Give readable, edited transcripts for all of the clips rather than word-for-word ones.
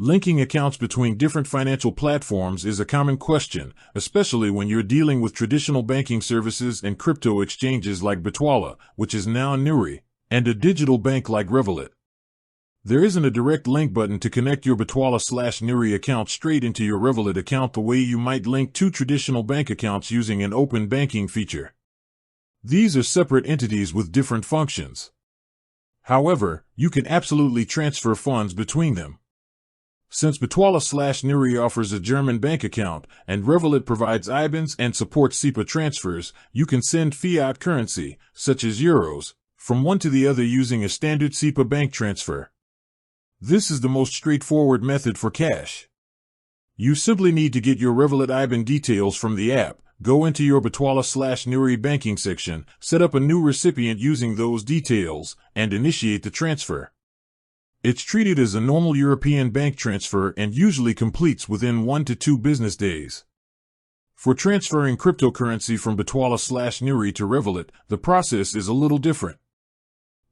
Linking accounts between different financial platforms is a common question, especially when you're dealing with traditional banking services and crypto exchanges like Bitwala, which is now Nuri, and a digital bank like Revolut. There isn't a direct link button to connect your Bitwala/Nuri account straight into your Revolut account the way you might link two traditional bank accounts using an open banking feature. These are separate entities with different functions. However, you can absolutely transfer funds between them. Since Bitwala/Nuri offers a German bank account and Revolut provides IBANs and supports SEPA transfers, you can send fiat currency, such as euros, from one to the other using a standard SEPA bank transfer. This is the most straightforward method for cash. You simply need to get your Revolut IBAN details from the app, go into your Bitwala/Nuri banking section, set up a new recipient using those details, and initiate the transfer. It's treated as a normal European bank transfer and usually completes within 1 to 2 business days. For transferring cryptocurrency from Bitwala/Nuri to Revolut, the process is a little different.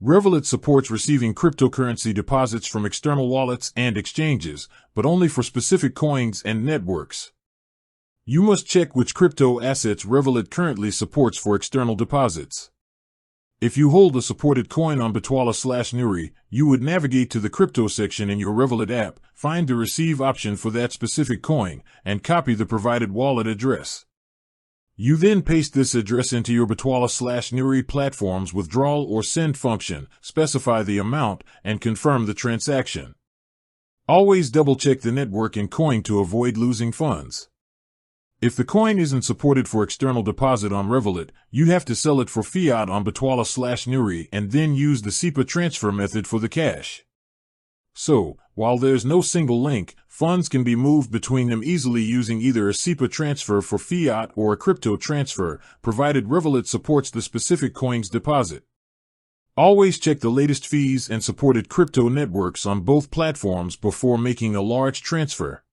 Revolut supports receiving cryptocurrency deposits from external wallets and exchanges, but only for specific coins and networks. You must check which crypto assets Revolut currently supports for external deposits. If you hold a supported coin on Bitwala/Nuri, you would navigate to the crypto section in your Revolut app, find the receive option for that specific coin, and copy the provided wallet address. You then paste this address into your Bitwala/Nuri platform's withdrawal or send function, specify the amount, and confirm the transaction. Always double-check the network and coin to avoid losing funds. If the coin isn't supported for external deposit on Revolut, you have to sell it for fiat on Bitwala/Nuri and then use the SEPA transfer method for the cash. So, while there's no single link, funds can be moved between them easily using either a SEPA transfer for fiat or a crypto transfer, provided Revolut supports the specific coin's deposit. Always check the latest fees and supported crypto networks on both platforms before making a large transfer.